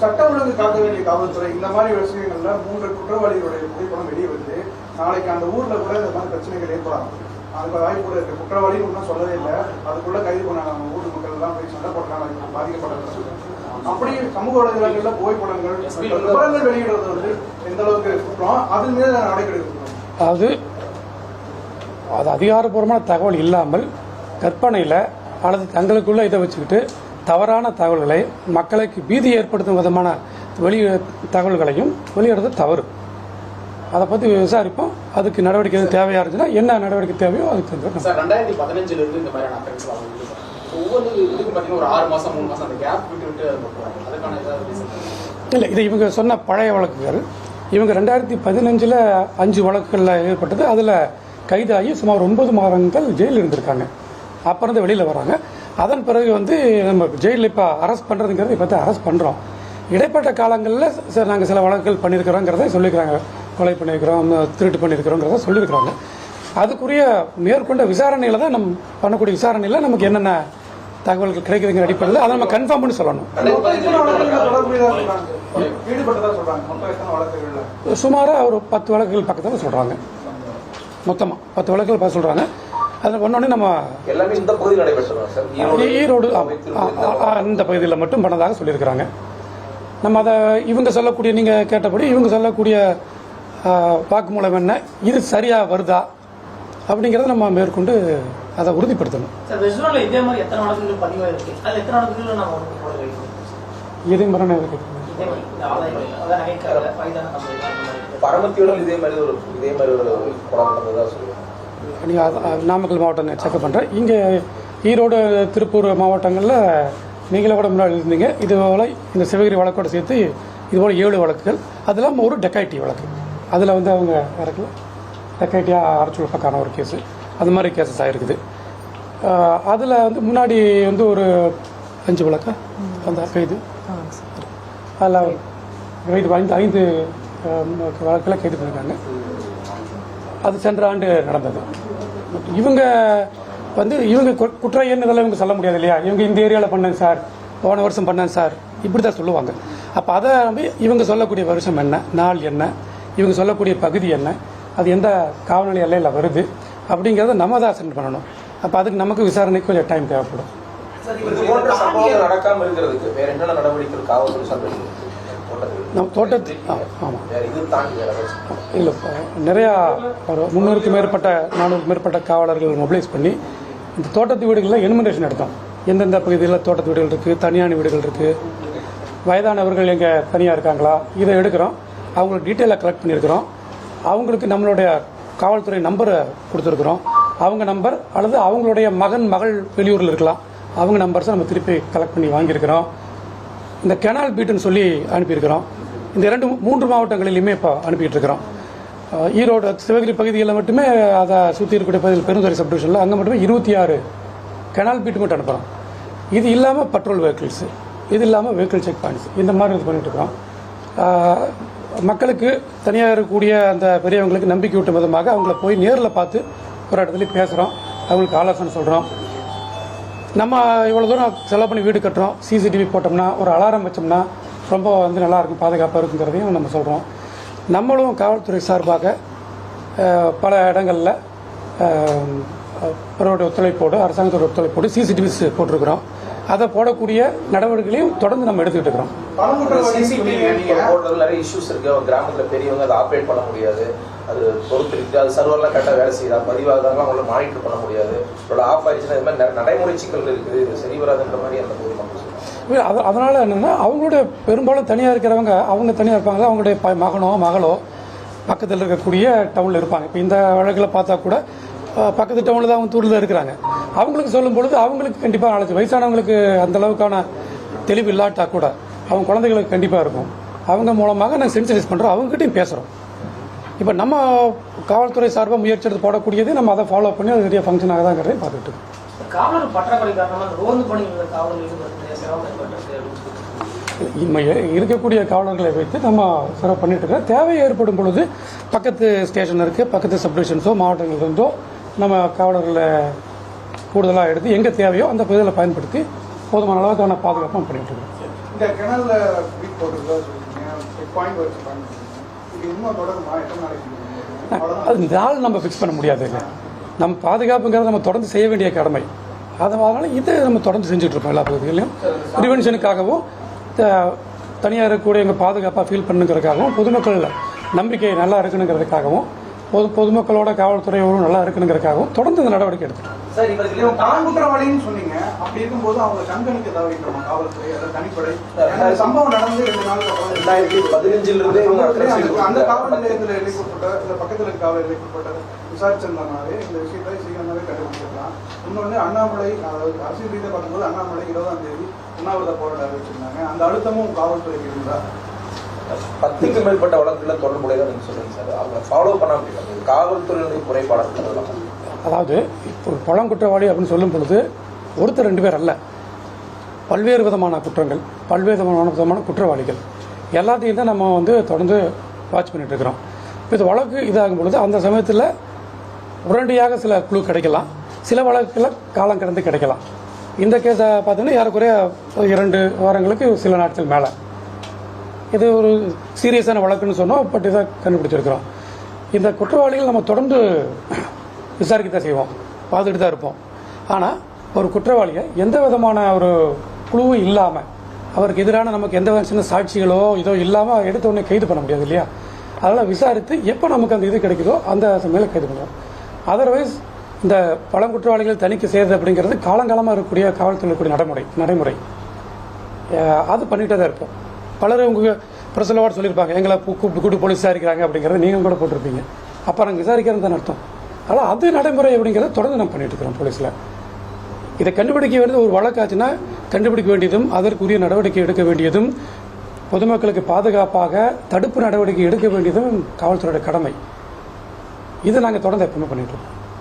சட்ட ஒழுங்கு காக்க வேண்டிய காவல்துறை இந்த மாதிரி விஷயங்கள்ல 3 குற்றவாளிகளுடைய புகைப்படம் வெளியே வந்து நாளைக்கு அந்த ஊர்ல கூட இந்த மாதிரி பிரச்சனைகள் ஏற்படலாம். அதுக்கு வாய்ப்பு கூட இருக்கு. குற்றவாளின்னு ஒன்றும் சொல்லவே இல்லை, அதுக்குள்ள கைது பண்ணாங்க. ஊர் மக்கள் எல்லாம் போய் சண்டை போட்டாங்க, பாதிக்கப்பட்டது. அப்படி சமூக வலைதளங்கள்ல புகைப்படங்கள் விவரங்கள் வெளியிடுறது வந்து எந்த அளவுக்கு குற்றம், அது மீது நடவடிக்கை அது அதிகாரப்பூர்வமான தகவல் இல்லாமல் கற்பனையில் அல்லது தங்களுக்குள்ள இதை வச்சுக்கிட்டு தவறான தகவல்களை மக்களுக்கு பீதி ஏற்படுத்தும் விதமான தகவல்களையும் வெளியிடுறது தவறு. அதை பற்றி விசாரிப்போம். அதுக்கு நடவடிக்கை தேவையா இருந்துச்சுன்னா என்ன நடவடிக்கை தேவையோ அதுக்கு 2015 இருந்து இந்த மாதிரியான ஒவ்வொரு இதுக்கு பார்த்தீங்கன்னா ஒரு 6 மாசம் 3 மாசம் அந்த கேப் விட்டு அதுக்கான இல்லை, இது இவங்க சொன்ன பழைய வழக்குகள். இவங்க 2015 5 வழக்குகளில் ஏற்பட்டது. அதில் கைதாகி சுமார் 9 மாதங்கள் ஜெயிலில் இருந்திருக்காங்க. அப்புறம் தான் வெளியில் வராங்க. அதன் பிறகு வந்து நம்ம ஜெயிலில் இப்போ அரெஸ்ட் பண்ணுறதுங்கிறது இப்போ தான் அரெஸ்ட் பண்ணுறோம். இடைப்பட்ட காலங்களில் சார் நாங்கள் சில வழக்குகள் பண்ணியிருக்கிறோங்கிறத சொல்லியிருக்கிறாங்க. கொலை பண்ணியிருக்கிறோம், திருட்டு பண்ணியிருக்கிறோங்கிறத சொல்லியிருக்கிறாங்க. அதுக்குரிய மேற்கொண்ட விசாரணையில் தான் நம்ம பண்ணக்கூடிய விசாரணையில் நமக்கு என்னென்ன தகவல்கள் கிடைக்குதுங்கிற அடிப்படையில் அதை நம்ம கன்ஃபார்ம் பண்ணி சொல்லணும். சுமாராக ஒரு 10 வழக்குகள் பக்கத்தில் சொல்கிறாங்க. மொத்தமாக 10 வழக்குகள் பார்த்து சொல்கிறாங்க. அதில் ஒன்னொன்னே நம்ம எல்லாமே இந்த பகுதியில் நடைபெற்ற ஈரோடு இந்த பகுதியில் மட்டும் பண்ணதாக சொல்லியிருக்கிறாங்க. நம்ம அதை இவங்க சொல்லக்கூடிய, நீங்கள் கேட்டபடி இவங்க சொல்லக்கூடிய வாக்குமூலம் என்ன, இது சரியாக வருதா அப்படிங்கிறத நம்ம மேற்கொண்டு அதை உறுதிப்படுத்தணும். இதே மரணம் நீங்கள் நாமக்கல் மாவட்டம் செக்அப் பண்ணுறேன். இங்கே ஈரோடு திருப்பூர் மாவட்டங்களில் நீங்களே கூட முன்னாடி இருந்தீங்க. இதுபோல் இந்த சிவகிரி வழக்கோடு சேர்த்து இதுபோல் 7 வழக்குகள். அது இல்லாமல் ஒரு டெக்காய்டி வழக்கு. அதில் வந்து அவங்க இறக்கல டெக்காய்டியாக அரைச்சுழப்பக்கான ஒரு கேஸு. அது மாதிரி கேசஸ் ஆகிருக்குது. அதில் வந்து முன்னாடி வந்து ஒரு 5 வழக்கா அந்த கைது. அதில் கைது 5 வழக்கில் கைது பண்ணியிருக்காங்க. அது சென்ற ஆண்டு நடந்தது. இவங்க வந்து இவங்க குற்ற எண் இதெல்லாம் இவங்க சொல்ல முடியாது இல்லையா. இவங்க இந்த ஏரியாவில் பண்ணேன் சார், போன வருஷம் பண்ணேன் சார், இப்படி தான் சொல்லுவாங்க. அப்போ அதை நம்பி இவங்க சொல்லக்கூடிய வருஷம் என்ன, நாள் என்ன, இவங்க சொல்லக்கூடிய பகுதி என்ன, அது எந்த காவல்நிலைய எல்லையில் வருது அப்படிங்கிறத நம்ம தான் அசென்ட் பண்ணணும். அப்போ அதுக்கு நமக்கு விசாரணைக்கு கொஞ்சம் டைம் தேவைப்படும். நடக்காமல் இருக்கிறதுக்கு வேற என்ன நடவடிக்கை காவல்துறை நம்ம தோட்டத்து ஆமாம் இல்லை, நிறையா ஒரு 300க்கும் மேற்பட்ட 400க்கும் மேற்பட்ட காவலர்கள் மொபிலைஸ் பண்ணி இந்த தோட்டத்து வீடுகளில் எனுமரேஷன் எடுத்தோம். எந்தெந்த பகுதியில் தோட்டத்து வீடுகள் இருக்குது, தனியான வீடுகள் இருக்குது, வயதானவர்கள் எங்கே தனியாக இருக்காங்களா, இதை எடுக்கிறோம். அவங்களுக்கு டீட்டெயிலாக கலெக்ட் பண்ணியிருக்கிறோம். அவங்களுக்கு நம்மளுடைய காவல்துறை நம்பரை கொடுத்துருக்குறோம். அவங்க நம்பர் அல்லது அவங்களுடைய மகள் வெளியூரில் இருக்கலாம், அவங்க நம்பர்ஸை நம்ம திருப்பி கலெக்ட் பண்ணி வாங்கியிருக்கிறோம். இந்த கெனால் பீட்டுன்னு சொல்லி அனுப்பியிருக்கிறோம். இந்த 2-3 மாவட்டங்களிலுமே இப்போ அனுப்பிட்டு இருக்கிறோம். ஈரோடு சிவகிரி பகுதிகளில் மட்டுமே அதை சுற்றி இருக்கக்கூடிய பகுதியில் பெருந்துறை சப்டிவிஷனில் அங்கே மட்டுமே 26 கெனால் பீட்டு மட்டும் அனுப்புகிறோம். இது இல்லாமல் பட்ரோல் வெஹிக்கிள்ஸு, இது இல்லாமல் வெஹிக்கிள் செக் பாயிண்ட்ஸ், இந்த மாதிரி இது பண்ணிட்டு இருக்கிறோம். மக்களுக்கு தனியாக இருக்கக்கூடிய அந்த பெரியவங்களுக்கு நம்பிக்கை ஊட்டும் விதமாக அவங்கள போய் நேரில் பார்த்து ஒரு இடத்துலையும் பேசுகிறோம், அவங்களுக்கு ஆலோசனை சொல்கிறோம். நம்ம இவ்வளோ தூரம் செலவு பண்ணி வீடு கட்டுறோம், சிசிடிவி போட்டோம்னா ஒரு அலாரம் வச்சோம்னா ரொம்ப வந்து நல்லாயிருக்கும், பாதுகாப்பாக இருக்குங்கிறதையும் நம்ம சொல்கிறோம். நம்மளும் காவல்துறை சார்பாக பல இடங்களில் பிறருடைய ஒத்துழைப்போடு, அரசாங்கத்தோட ஒத்துழைப்போடு சிசிடிவிஸ் போட்டிருக்கிறோம். அதை போடக்கூடிய நடவடிக்கைகளையும் தொடர்ந்து நம்ம எடுத்துக்கிட்டு இருக்கிறோம். நிறைய இஷ்யூஸ் இருக்கு. கிராமத்தில் பெரியவங்க அதை ஆப்ரேட் பண்ண முடியாது, அது பொறுத்து இருக்கு, அது சர்வர்லாம் கரெக்டாக வேலை செய்யுதா, பதிவாகிறதெல்லாம் அவங்கள மானிட்டர் பண்ண முடியாது, இதோட ஆஃப் ஆயிடுச்சுன்னா இது மாதிரி நடைமுறை சிக்கல் இருக்குது, இது சரி வராதுன்ற மாதிரி அந்த பொது மக்கள் சொல்லுவாங்க. அதனால் என்னென்னா அவங்களுடைய பெரும்பாலும் தனியாக இருக்கிறவங்க அவங்க தனியாக இருப்பாங்க, அவங்களுடைய மகனோ மகளோ பக்கத்தில் இருக்கக்கூடிய டவுனில் இருப்பாங்க. இப்போ இந்த வழக்கில் பார்த்தா கூட பக்கத்து டவுனில் தான் அவங்க தூரில் இருக்கிறாங்க. அவங்களுக்கு சொல்லும் பொழுது அவங்களுக்கு கண்டிப்பாக நாளைக்கு வயசானவங்களுக்கு அந்த அளவுக்கான தெளிவு இல்லாட்டா கூட அவங்க குழந்தைகளுக்கு கண்டிப்பாக இருக்கும். அவங்க மூலமாக நாங்கள் சென்சிடைஸ் பண்ணுறோம், அவங்ககிட்டையும் பேசுகிறோம். இப்போ நம்ம காவல்துறை சார்பாக முயற்சி எடுத்து போடக்கூடியது நம்ம அதை ஃபாலோ பண்ணி அது நிறைய ஃபங்க்ஷன் ஆகுதாங்கிறதையும் பார்த்துட்டு இருக்கோம். இருக்கக்கூடிய காவலர்களை வைத்து நம்ம சிறப்பு பண்ணிட்டு இருக்கோம். தேவை ஏற்படும் பொழுது பக்கத்து ஸ்டேஷன் இருக்குது, பக்கத்து சப்டிவிஷன்ஸோ மாவட்டங்கள்லேருந்தோ நம்ம காவலர்களை கூடுதலாக எடுத்து எங்கே தேவையோ அந்த பகுதியில் பயன்படுத்தி போதுமான அளவுக்கான பாதுகாப்பு பண்ணிட்டு இருக்கோம். இந்த கிணறுல போட்டுருக்கா சொல்லிருக்கீங்க, செக் பாயிண்ட் வச்சு பண்ணிருக்கீங்க. இது இன்னும் தொடருமா? எத்தனை நாளைக்கு? அது நாள் நம்ம ஃபிக்ஸ் பண்ண முடியாதுங்க. நம்ம பாதுகாப்புங்கிறது நம்ம தொடர்ந்து செய்ய வேண்டிய கடமை. அதனால இதை நம்ம தொடர்ந்து செஞ்சுட்டு இருப்போம் எல்லா பகுதிகளிலும். ப்ரிவென்ஷனுக்காகவும் தனியாக இருக்கக்கூடிய எங்கள் பாதுகாப்பாக ஃபீல் பண்ணுங்கிறதுக்காகவும் பொதுமக்கள் நம்பிக்கை நல்லா இருக்கணுங்கிறதுக்காகவும் பொதுமக்களோட காவல்துறையோடும் நல்லா இருக்கணுங்கிறதுக்காகவும் தொடர்ந்து இந்த நடவடிக்கை எடுத்துட்டோம். சார் இவர் இவங்க குற்றவாளின்னு சொன்னீங்க. அப்படி இருக்கும்போது அவங்க கண்காணிக்க தவறிக்கிறோம் காவல்துறை, அதாவது தனிப்படை. சம்பவம் நடந்து 2 நாளுக்கு அப்புறம் 2015 அந்த காவல் நிலையத்தில் இழைக்கப்பட்ட இந்த பக்கத்தில் இருக்க காவல் இழைக்கப்பட்ட விசாரிச்சிருந்தாலே இந்த விஷயத்தை சீக்கிரமாகவே கண்டுபிடிச்சிருக்கலாம். இன்னொன்று அண்ணாமலை, அதாவது அரசியல் ரீதியாக பார்க்கும்போது அண்ணாமலை 20ஆம் தேதி உண்ணாவிரத போராட்டம் அறிவிச்சிருந்தாங்க. அந்த அழுத்தமும் காவல்துறைக்கு இருந்தா 10க்கும் மேற்பட்ட வழக்குல தொடர்புடையதான் நீங்க சொல்லுங்க சார். அவங்க ஃபாலோ பண்ண முடியாது, காவல்துறையினுடைய குறைபாடு. அதாவது இப்போ பழங்குற்றவாளி அப்படின்னு சொல்லும் பொழுது ஒருத்தர் 2 பேர் அல்ல, பல்வேறு விதமான குற்றங்கள், பல்வேறு விதமான குற்றவாளிகள் எல்லாத்தையும் தான் நம்ம தொடர்ந்து வாட்ச் பண்ணிட்டு இருக்கிறோம். இப்போ இது வழக்கு இதாகும் பொழுது அந்த சமயத்தில் உடனடியாக சில குழு கிடைக்கலாம், சில வழக்குகள் காலம் கடந்து கிடைக்கலாம். இந்த கேஸை பார்த்தீங்கன்னா ஏறக்குறைய 2 வாரங்களுக்கு சில நாட்கள் மேலே இது ஒரு சீரியஸான வழக்குன்னு சொன்னோம். பட் இதை கண்டுபிடிச்சிருக்கிறோம். இந்த குற்றவாளிகள் நம்ம தொடர்ந்து விசாரிக்க தான் செய்வோம், பார்த்துட்டு தான் இருப்போம். ஆனால் ஒரு குற்றவாளியை எந்த விதமான ஒரு குழுவும் இல்லாமல், அவருக்கு எதிரான நமக்கு எந்த சின்ன சாட்சிகளோ இதோ இல்லாமல் எடுத்த உடனே கைது பண்ண முடியாது இல்லையா? அதெல்லாம் விசாரித்து எப்போ நமக்கு அந்த இது கிடைக்குதோ அந்த சமையல கைது பண்ணுவோம். அதர்வைஸ் இந்த பழங்குற்றவாளிகள் தணிக்கை செய்கிறது அப்படிங்கிறது காலங்காலமாக இருக்கக்கூடிய காவல்துறை இருக்கக்கூடிய நடைமுறை அது பண்ணிகிட்டே தான் இருப்போம். பலர் உங்கள் பிரசலவாடு சொல்லியிருப்பாங்க, எங்களை கூப்பிட்டு போலீஸ் விசாரிக்கிறாங்க அப்படிங்கிறத நீங்கள் கூட போட்டிருப்பீங்க. அப்போ நாங்கள் விசாரிக்கிறது தான் அர்த்தம். ஆனால் அது நடைமுறை அப்படிங்கிறத தொடர்ந்து நம்ம பண்ணிட்டு இருக்கிறோம் போலீஸில். இதை கண்டுபிடிக்க வேண்டியது ஒரு வழக்காச்சுன்னா கண்டுபிடிக்க வேண்டியதும் அதற்குரிய நடவடிக்கை எடுக்க வேண்டியதும் பொதுமக்களுக்கு பாதுகாப்பாக தடுப்பு நடவடிக்கை எடுக்க வேண்டியதும் காவல்துறையோட கடமை. இதை நாங்கள் தொடர்ந்து எப்பவுமே பண்ணிட்டு இருக்கோம்.